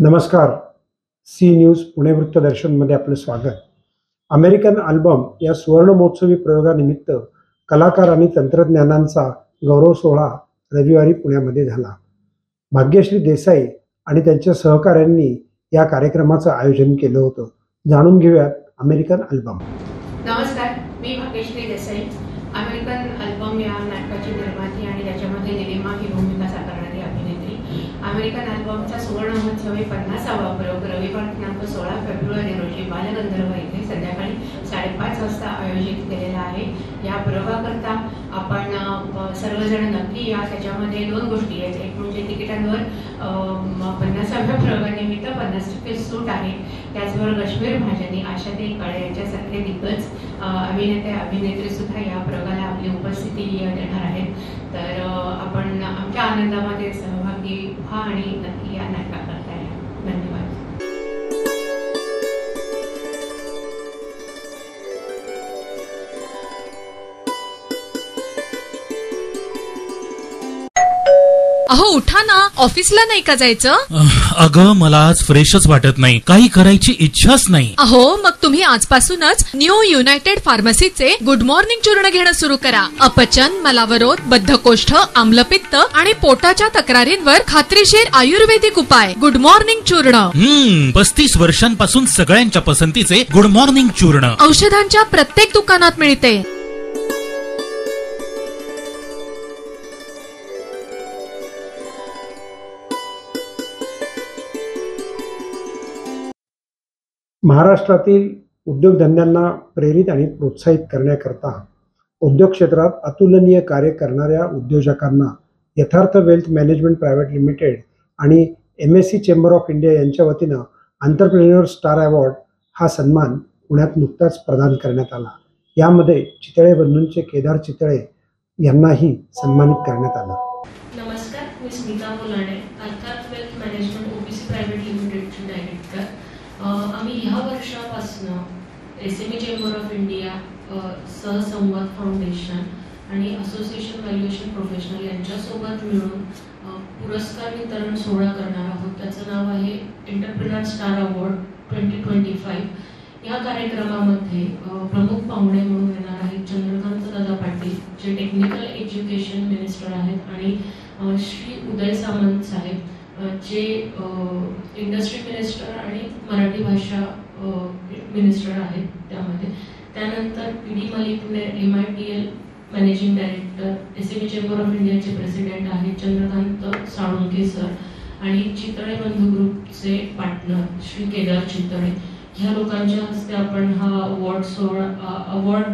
नमस्कार. C news Pune वृत्तदर्शनमध्ये आपलं स्वागत. अमेरिकन अल्बम या सुवर्ण महोत्सवी प्रयोगानिमित्त कलाकार आणि तंत्रज्ञानांचा गौरव सोहळा रविवारी पुण्यामध्ये झाला. भाग्यश्री देसाई आणि त्यांच्या सहकाऱ्यांनी या कार्यक्रमाचं आयोजन केलं होतं. जाणून घेऊयात अमेरिकन अल्बम. नमस्कार, मी भाग्यश्री देसाई. अमेरिकन अल्बम या नाटकाची निर्माती आणि त्याच्यामध्ये निलिमा ही भूमिका साकारणारी अभिनेत्री. अमेरिकन अल्बमचा सुवर्ण महोत्सवी 50वा प्रयोग रविवार दिनांक 16 फेब्रुवारी रोजी बालगंधर्व येथे संध्याकाळी 5:30 वाजता आयोजित केलेला आहे. या प्रयोगाकरता आपण सर्वजण नक्की या. त्याच्यामध्ये दोन गोष्टी आहेत. एक म्हणजे तिकिटांवर 50व्या प्रयोगानिमित्त 50% सूट आहे. त्याचबरोबर कश्मीर महाजनी, आशाताई काळे यांच्यासारखे दिग्गज अभिनेते अभिनेत्री सुद्धा या प्रयोगाला आपली उपस्थिती देणार आहेत. तर आपण आमच्या आनंदामध्ये सहभागी व्हा आणि नक्की या नाटकाकरता या. धन्यवाद. अहो उठा ना, ऑफिसला नाही का जायचं? अगं मला आज फ्रेशच वाटत नाही, काही करायची इच्छाच नाही. अहो मग तुम्ही आजपासूनच न्यू युनायटेड फार्मसीचे गुड मॉर्निंग चूर्ण घेणं सुरू करा. अपचन, मलावरोध, बद्धकोष्ठ, आम्लपित्त आणि पोटाच्या तक्रारींवर खात्रीशीर आयुर्वेदिक उपाय. गुड मॉर्निंग चूर्ण. 35 वर्षांपासून सगळ्यांच्या पसंतीचे गुड मॉर्निंग चूर्ण औषधांच्या प्रत्येक दुकानात मिळते. महाराष्ट्रातील उद्योगधंद्यांना प्रेरित आणि प्रोत्साहित करण्याकरता उद्योग क्षेत्रात अतुलनीय कार्य करणाऱ्या उद्योजकांना यथार्थ वेल्थ मॅनेजमेंट प्रायव्हेट लिमिटेड आणि MSc चेंबर ऑफ इंडिया यांच्या वतीनं एंटरप्रेन्योर स्टार अवॉर्ड हा सन्मान पुण्यात नुकताच प्रदान करण्यात आला. यामध्ये चितळे बंधूंचे केदार चितळे यांनाही सन्मानित करण्यात आलं. नमस्कार, मी स्मिता बोलाणे, अर्थात वेल्थ मॅनेजमेंट OBC प्रायव्हेट लिमिटेडची डायरेक्टर. आम्ही ह्या वर्षापासून SME chamber of India, Sahasamvad foundation आणि असोसिएशन व्हॅल्युएशन प्रोफेशनल यांच्यासोबत मिळून पुरस्कार वितरण सोहळा करणार आहोत. त्याचं नाव आहे एंटरप्रेन्योर स्टार अवॉर्ड 2025. या कार्यक्रमामध्ये प्रमुख पाहुणे म्हणून येणार आहेत चंद्रकांत दादा पाटील, जे टेक्निकल एज्युकेशन मिनिस्टर आहेत, आणि श्री उदय सामंत साहेब, जे इंडस्ट्री मिनिस्टर आणि मराठी भाषा मिनिस्टर आहेत त्यामध्ये. त्यानंतर PD मलिकने MITL managing director, SME chamber of इंडियाचे प्रेसिडेंट आहेत चंद्रकांत साळुंके सर, आणि चितळे बंधू ग्रुपचे पार्टनर श्री केदार चितळे. ह्या लोकांच्या हस्ते आपण हा अवॉर्ड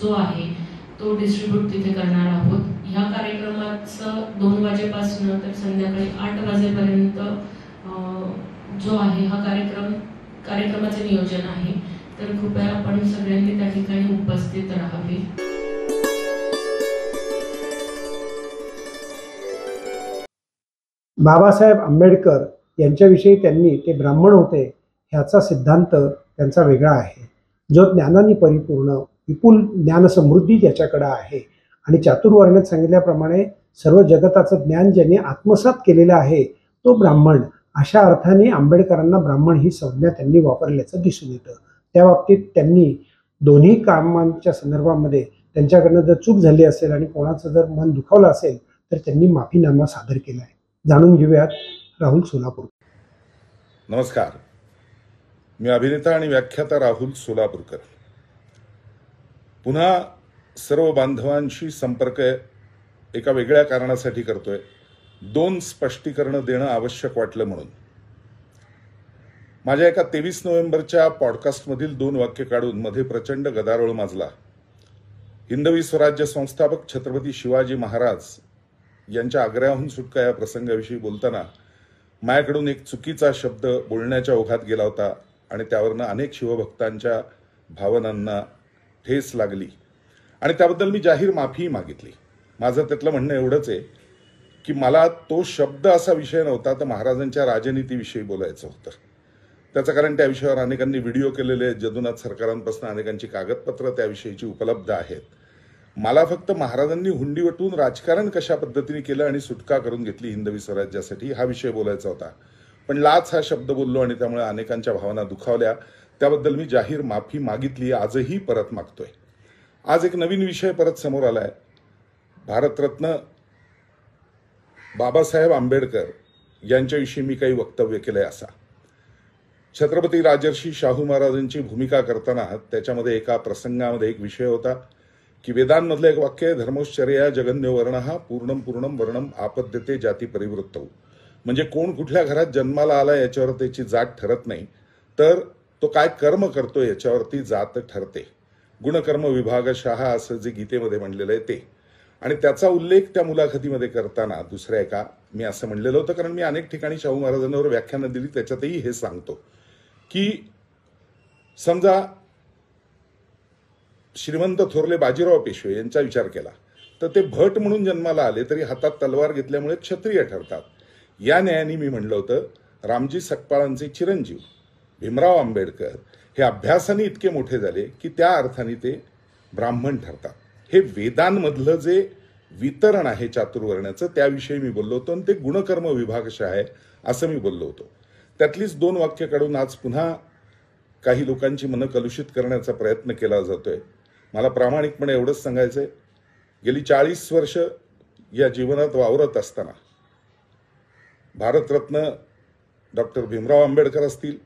जो आहे तो डिस्ट्रीब्यूट तिथे करणार आहोत. ह्या कार्यक्रमाचं 2 वाजेपासून तर संध्याकाळी 8 वाजेपर्यंत जो आहे हा कार्यक्रमाचे नियोजन आहे. तर कृपया आपण सगळ्यांनी त्या ठिकाणी उपस्थित राहावे. बाबासाहेब आंबेडकर यांच्याविषयी त्यांनी ते ब्राह्मण होते ह्याचा सिद्धांत त्यांचा वेगळा आहे. जो ज्ञानाने परिपूर्ण विपुल ज्ञानसमृद्धी त्याच्याकडे आहे, आणि चातुर्वर्ण्यात सांगितल्याप्रमाणे सर्व जगताचं ज्ञान ज्याने आत्मसात केलेलं आहे तो ब्राह्मण. अशा अर्थाने आंबेडकरांना ब्राह्मण ही संज्ञा त्यांनी वापरल्याचं दिसून येतं. त्या बाबतीत त्यांनी दोन्ही कामांच्या संदर्भामध्ये त्यांच्याकडनं जर चूक झाली असेल आणि कोणाचं जर मन दुखावलं असेल तर त्यांनी माफीनामा सादर केला आहे. जाणून घेऊयात राहुल सोलापूर. नमस्कार, मी अभिनेता आणि व्याख्याता राहुल सोलापूरकर. पुन्हा सर्व बांधवांशी संपर्क एका वेगळ्या कारणासाठी करतोय. 2 स्पष्टीकरणं देणं आवश्यक वाटलं म्हणून. माझ्या एका 23 नोव्हेंबरच्या पॉडकास्टमधील 2 वाक्य काढून मध्ये प्रचंड गदारोळ माजला. हिंदवी स्वराज्य संस्थापक छत्रपती शिवाजी महाराज यांच्या आग्र्याहून सुटका या प्रसंगाविषयी बोलताना माझ्याकडून एक चुकीचा शब्द बोलण्याच्या ओघात गेला होता, आणि त्यावरनं अनेक शिवभक्तांच्या भावनांना ठेस लागली, आणि त्याबद्दल मी जाहीर माफी मागितली. माझं त्यातलं म्हणणं एवढंच आहे की मला तो शब्द असा विषय नव्हता, तर महाराजांच्या राजनीतीविषयी बोलायचं होतं. त्याचं कारण त्या विषयावर अनेकांनी व्हिडिओ केलेले आहेत. जदुनाथ सरकारांपासून अनेकांची कागदपत्र त्याविषयीची उपलब्ध आहेत. मला फक्त महाराजांनी हुंडी वटून राजकारण कशा पद्धतीने केलं आणि सुटका करून घेतली हिंदवी स्वराज्यासाठी हा विषय बोलायचा होता. पण लाच हा शब्द बोललो आणि त्यामुळे अनेकांच्या भावना दुखावल्या. त्याबद्दल मी जाहीर माफी मागितली, आजही परत मागतोय. आज एक नवीन विषय परत समोर आलाय. भारतरत्न बाबासाहेब आंबेडकर यांच्याविषयी मी काही वक्तव्य केलंय असा. छत्रपती राजर्षी शाहू महाराजांची भूमिका करताना त्याच्यामध्ये एका प्रसंगामध्ये एक विषय होता की वेदांमधलं एक वाक्य आहे, धर्मोश्चर्या जगन्य वर्णः पूर्णम पूर्णम वर्णम आपद्यते जाती परिवृत्तौ. म्हणजे कोण कुठल्या घरात जन्माला आला याच्यावर त्याची जात ठरत नाही, तर तो काय कर्म करतो याच्यावरती जात ठरते. गुणकर्म विभागशः असं जे गीतेमध्ये म्हणलेलं आहे ते. आणि त्याचा उल्लेख त्या मुलाखतीमध्ये करताना दुसऱ्या एका मी असं म्हणलेलं होतं, कारण मी अनेक ठिकाणी शाहू महाराजांवर व्याख्यानं दिली, त्याच्यातही हे सांगतो की समजा श्रीमंत थोरले बाजीराव पेशवे यांचा विचार केला तर ते भट म्हणून जन्माला आले तरी हातात तलवार घेतल्यामुळे क्षत्रिय ठरतात. या न्यायाने मी म्हणलं होतं रामजी सकपाळांचे चिरंजीव भीमराव आंबेडकर हे अभ्यासाने इतके मोठे झाले की त्या अर्थाने ते ब्राह्मण ठरतात. हे वेदांमधलं जे वितरण आहे चातुर्वर्ण्याचं त्याविषयी मी बोललो होतो आणि ते गुणकर्म विभागशः आहे असं मी बोललो होतो. त्यातलीच 2 वाक्य काढून आज पुन्हा काही लोकांची मनं कलुषित करण्याचा प्रयत्न केला जातोय. मला प्रामाणिकपणे एवढंच सांगायचंय, गेली 40 वर्ष या जीवनात वावरत असताना भारतरत्न डॉक्टर भीमराव आंबेडकर असतील,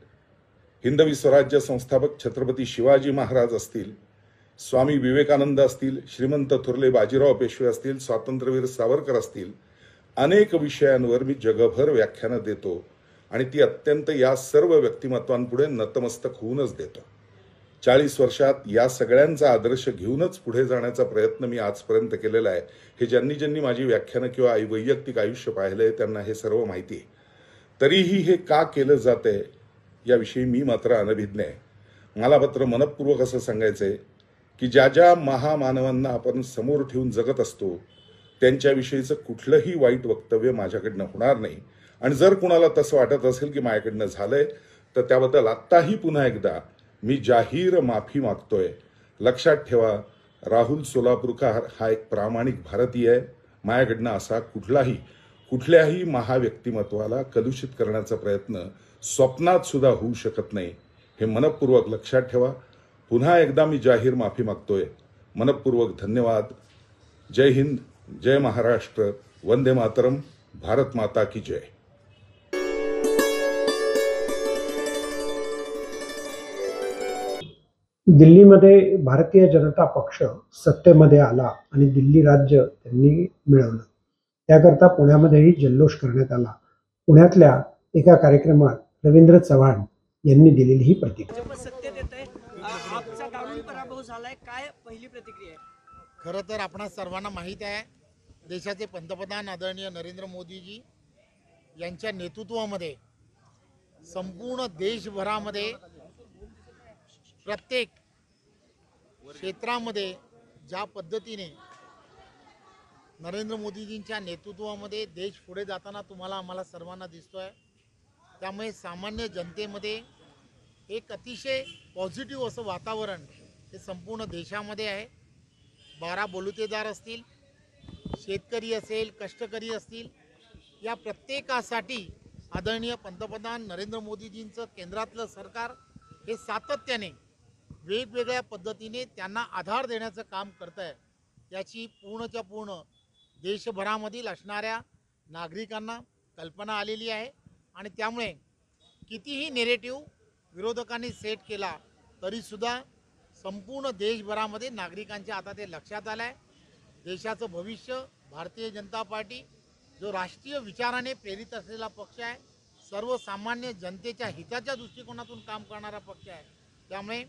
हिंदवी स्वराज्य संस्थापक छत्रपती शिवाजी महाराज असतील, स्वामी विवेकानंद असतील, श्रीमंत थोरले बाजीराव पेशवे असतील, स्वातंत्र्यवीर सावरकर असतील, अनेक विषयांवर मी जगभर व्याख्यानं देतो आणि ती अत्यंत या सर्व व्यक्तिमत्वांपुढे नतमस्तक होऊनच देतो. 40 वर्षात या सगळ्यांचा आदर्श घेऊनच पुढे जाण्याचा प्रयत्न मी आजपर्यंत केलेला आहे. हे ज्यांनी माझी व्याख्यानं किंवा वैयक्तिक आयुष्य पाहिलंय त्यांना हे सर्व माहिती आहे. तरीही हे का केलं जातंय याविषयी मी मात्र अनभिज्ञ आहे. मला मात्र मनपूर्वक असं सांगायचंय की ज्या महामानवांना आपण समोर ठेवून जगत असतो त्यांच्याविषयीचं कुठलंही वाईट वक्तव्य माझ्याकडनं होणार नाही. आणि जर कुणाला तसं वाटत असेल की माझ्याकडनं झालंय तर त्याबद्दल आत्ताही पुन्हा एकदा मी जाहीर माफी मागतोय. लक्षात ठेवा, राहुल सोलापूरकर हा एक प्रामाणिक भारतीय आहे. माझ्याकडनं असा कुठल्याही महाव्यक्तिमत्वाला कलुषित करण्याचा प्रयत्न स्वप्नात सुद्धा होऊ शकत नाही. हे मनपूर्वक लक्षात ठेवा. पुन्हा एकदा मी जाहीर माफी मागतोय. मनपूर्वक धन्यवाद. जय हिंद, जय महाराष्ट्र, वंदे मातरम, भारत माता की जय. दिल्लीमध्ये भारतीय जनता पक्ष सत्तेमध्ये आला आणि दिल्ली राज्य त्यांनी मिळवलं. त्याकरता पुण्यामध्येही जल्लोष करण्यात आला. पुण्यातल्या एका कार्यक्रमात रवींद्र चव्हाण यांनी दिलेली ही प्रतिक्रिया. सत्तेत येतंय, आपचा दारुण पराभव झालाय, काय पहिली प्रतिक्रिया आहे? खरं तर आपणा सर्वांना माहीत आहे, देशाचे पंतप्रधान आदरणीय नरेंद्र मोदीजी यांच्या नेतृत्वामध्ये संपूर्ण देशभरामध्ये प्रत्येक क्षेत्रामध्ये ज्या पद्धतीने नरेंद्र मोदीजींच्या नेतृत्वामध्ये देश पुढे जाताना तुम्हाला आम्हाला सर्वांना दिसतोय. त्यामुळे सामान्य जनतेमध्ये एक अतिशय पॉझिटिव्ह असं वातावरण हे संपूर्ण देशामध्ये आहे. 12 बलुतेदार असतील, शेतकरी असेल, कष्टकरी असतील, या प्रत्येकासाठी आदरणीय पंतप्रधान नरेंद्र मोदीजींचं केंद्रातलं सरकार हे सातत्याने वेगवेगळ्या पद्धतीने त्यांना आधार देण्याचं काम करत आहे. याची पूर्णच्या पूर्ण देशभरामधील असणाऱ्या नागरिकांना कल्पना आलेली आहे आणि त्यामुळे कितीही नेरेटिव्ह विरोधकांनी सेट केला तरीसुद्धा संपूर्ण देशभरामध्ये नागरिकांच्या आता ते लक्षात आलं आहे. देशाचं भविष्य भारतीय जनता पार्टी जो राष्ट्रीय विचाराने प्रेरित असलेला पक्ष आहे, सर्वसामान्य जनतेच्या हिताच्या दृष्टिकोनातून काम करणारा पक्ष आहे. त्यामुळे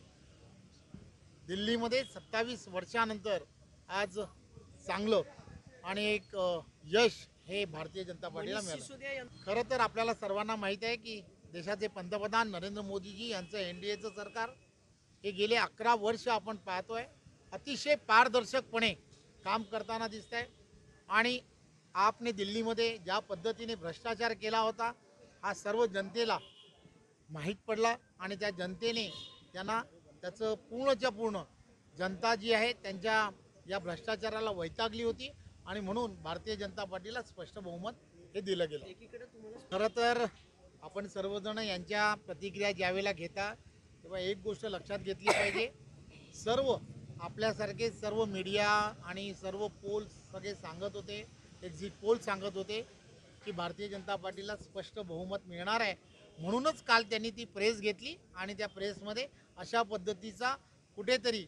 दिल्लीमध्ये 27 वर्षानंतर आज चांगलं आणि एक यश हे भारतीय जनता पार्टीला मिळालं. खरं तर आपल्याला सर्वांना माहीत आहे की देशाचे पंतप्रधान नरेंद्र मोदीजी यांचं NDAचं सरकार हे गेले 11 वर्ष आपण पाहतोय अतिशय पारदर्शकपणे काम करताना दिसत आहे. आणि आपने दिल्लीमध्ये ज्या पद्धतीने भ्रष्टाचार केला होता हा सर्व जनतेला माहीत पडला आणि त्या जनतेने त्यांना त्याचं पूर्णच्या पूर्ण जनता जी आहे त्यांच्या या भ्रष्टाचाराला वैतागली होती आणि म्हणून भारतीय जनता पार्टीला स्पष्ट बहुमत हे दिलं गेलं. खरं तर आपण सर्वजण यांच्या प्रतिक्रिया ज्यावेळेला घेता तेव्हा एक गोष्ट लक्षात घेतली पाहिजे, सर्व आपल्यासारखे सर्व मीडिया आणि सर्व पोल्स सगळे सांगत होते, एक्झिट पोल सांगत होते की भारतीय जनता पार्टीला स्पष्ट बहुमत मिळणार आहे. म्हणूनच काल त्यांनी ती प्रेस घेतली आणि त्या प्रेसमध्ये अशा पद्धतीचा कुठेतरी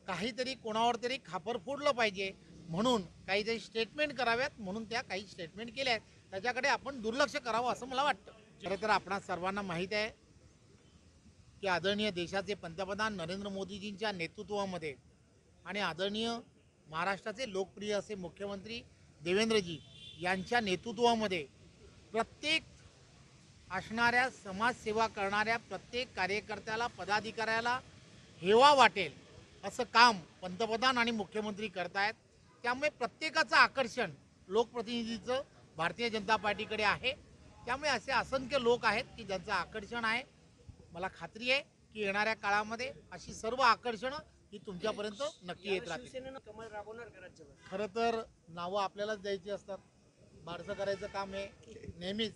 काहीतरी कोणावर तरी खापर फोडलं पाहिजे म्हणून काहीतरी स्टेटमेंट कराव्यात म्हणून त्या काही स्टेटमेंट केल्या आहेत. त्याच्याकडे आपण दुर्लक्ष करावं असं मला वाटतं. खरं तर आपणा सर्वांना माहीत आहे की आदरणीय देशाचे पंतप्रधान नरेंद्र मोदीजींच्या नेतृत्वामध्ये आणि आदरणीय महाराष्ट्राचे लोकप्रिय असे मुख्यमंत्री देवेंद्रजी यांच्या नेतृत्वामध्ये प्रत्येक असणाऱ्या समाजसेवा करणाऱ्या प्रत्येक कार्यकर्त्याला पदाधिकाऱ्याला हेवा वाटेल असं काम पंतप्रधान आणि मुख्यमंत्री करतायत. त्यामुळे प्रत्येकाचं आकर्षण लोकप्रतिनिधीचं भारतीय जनता पार्टीकडे आहे. त्यामुळे असे असंख्य लोक आहेत की ज्यांचं आकर्षण आहे. मला खात्री आहे की येणाऱ्या काळामध्ये अशी सर्व आकर्षणं ही तुमच्यापर्यंत नक्की येत राहतील. शिवसेनेनं कमळ राबवणार का राज्यभर? खरं तर नावं आपल्यालाच द्यायची असतात. बारसं करायचं काम हे नेहमीच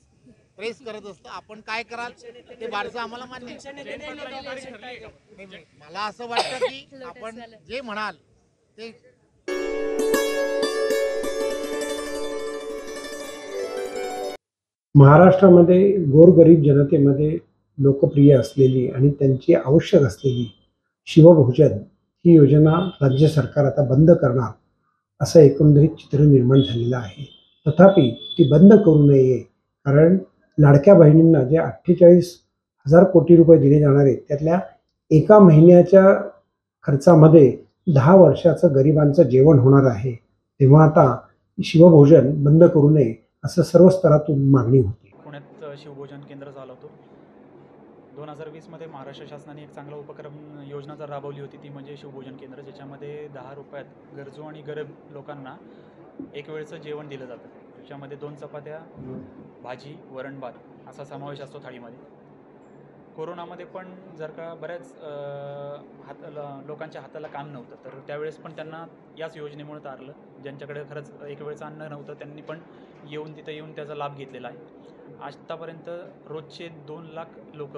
प्रेस करत असतं. आपण काय कराल ते बारसं आम्हाला मान्य आहे. नाही, मला असं वाटतं की आपण जे म्हणाल ते महाराष्ट्रामध्ये गोरगरीब जनतेमध्ये लोकप्रिय असलेली आणि त्यांची आवश्यक असलेली शिवभोजन ही योजना राज्य सरकार आता बंद करणार असं एकंदरीत चित्र निर्माण झालेलं आहे. तथापि ती बंद करू नये, कारण लाडक्या बहिणींना जे 48,000 कोटी रुपये दिले जाणार आहेत त्यातल्या एका महिन्याच्या खर्चामध्ये 10 वर्षाचं गरिबांचं जेवण होणार आहे. तेव्हा आता शिवभोजन बंद करू नये असं सर्व स्तरातून मागणी होती. पुण्यात शिवभोजन केंद्र चालवतो. 2020मध्ये महाराष्ट्र शासनाने एक चांगला उपक्रम योजना जर राबवली होती ती म्हणजे शिवभोजन केंद्र, ज्याच्यामध्ये 10 रुपयात गरजू आणि गरीब लोकांना एक वेळचं जेवण दिलं जातं. त्याच्यामध्ये 2 चपात्या, भाजी, वरण भात असा समावेश असतो थाळीमध्ये. कोरोनामध्ये पण जर का बऱ्याच लोकांच्या हाताला काम नव्हतं तर त्यावेळेस पण त्यांना याच योजनेमुळे तारलं. ज्यांच्याकडे खरंच एक वेळचं अन्न नव्हतं त्यांनी पण तिथं येऊन त्याचा लाभ घेतलेला आहे. आत्तापर्यंत रोजचे 2 लाख लोक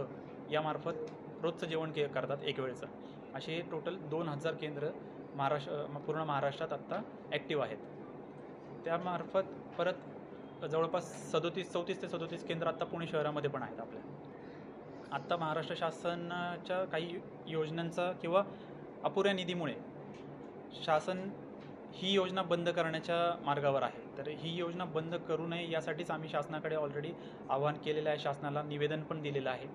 यामार्फत रोजचं जेवण करतात एक वेळचं. असे टोटल 2,000 केंद्र पूर्ण महाराष्ट्रात आत्ता ॲक्टिव्ह आहेत. त्यामार्फत परत जवळपास 34 ते 37 केंद्र आत्ता पुणे शहरामध्ये पण आहेत आपल्या. आत्ता महाराष्ट्र शासनाच्या काही योजनांचा किंवा अपुऱ्या निधीमुळे शासन ही योजना बंद करण्याच्या मार्गावर आहे. तर ही योजना बंद करू नये यासाठीच आम्ही शासनाकडे ऑलरेडी आवाहन केलेलं आहे. शासनाला निवेदन पण दिलेलं आहे.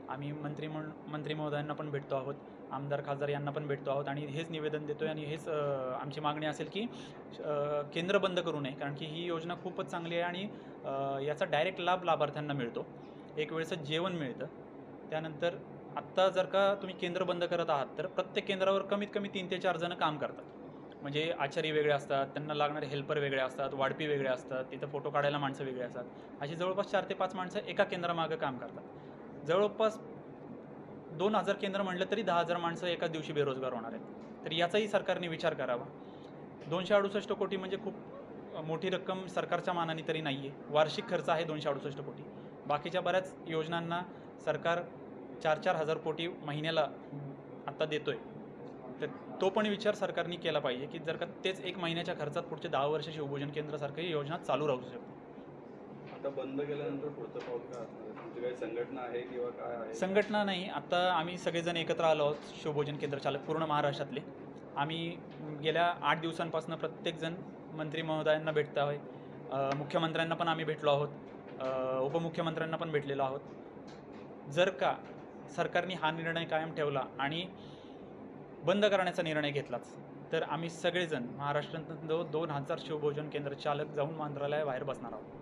आम्ही मंत्री महोदयांना पण भेटतो आहोत, आमदार खासदार यांना पण भेटतो आहोत आणि हेच निवेदन देतो आहे आणि हेच आमची मागणी असेल की केंद्र बंद करू नये, कारण की ही योजना खूपच चांगली आहे आणि याचा डायरेक्ट लाभ लाभार्थ्यांना मिळतो. एक वेळचं जेवण मिळतं. त्यानंतर आत्ता जर का तुम्ही केंद्र बंद करत आहात तर प्रत्येक केंद्रावर कमीत कमी 3 ते 4 जण काम करतात. म्हणजे आचारी वेगळे असतात, त्यांना लागणारे हेल्पर वेगळे असतात, वाढपी वेगळे असतात, तिथं फोटो काढायला माणसं वेगळे असतात. अशी जवळपास 4 ते 5 माणसं एका केंद्रामागं काम करतात. जवळपास 2,000 केंद्र म्हटलं तरी 10,000 माणसं एकाच दिवशी बेरोजगार होणार आहेत. तर याचाही सरकारने विचार करावा. 268 कोटी म्हणजे खूप मोठी रक्कम सरकारच्या मानाने तरी नाही आहे. वार्षिक खर्च आहे 268 कोटी. बाकीच्या बऱ्याच योजनांना सरकार 4-4 हजार कोटी महिन्याला आत्ता देतोय. तर तो पण विचार सरकारने केला पाहिजे की जर का तेच 1 महिन्याच्या खर्चात पुढचे 10 वर्ष शिवभोजन केंद्रासारखी योजना चालू राहू शकते. आता बंद केल्यानंतर पुढचं पाऊल काय असणार? तुमची काही संघटना आहे किंवा काय आहे? संघटना नाही, आता आम्ही सगळेजण एकत्र आलो आहोत शिवभोजन केंद्र चालक पूर्ण महाराष्ट्रातले. आम्ही गेल्या 8 दिवसांपासून प्रत्येकजण मंत्री महोदयांना भेटतो आहे. मुख्यमंत्र्यांना पण आम्ही भेटलो आहोत, उपमुख्यमंत्र्यांना पण भेटलेलो आहोत. जर का सरकारने हा निर्णय कायम ठेवला आणि बंद करण्याचा निर्णय घेतलाच तर आम्ही सगळेजण महाराष्ट्रात 2,000 शिवभोजन केंद्र चालक जाऊन मंत्रालयाबाहेर बसणार आहोत.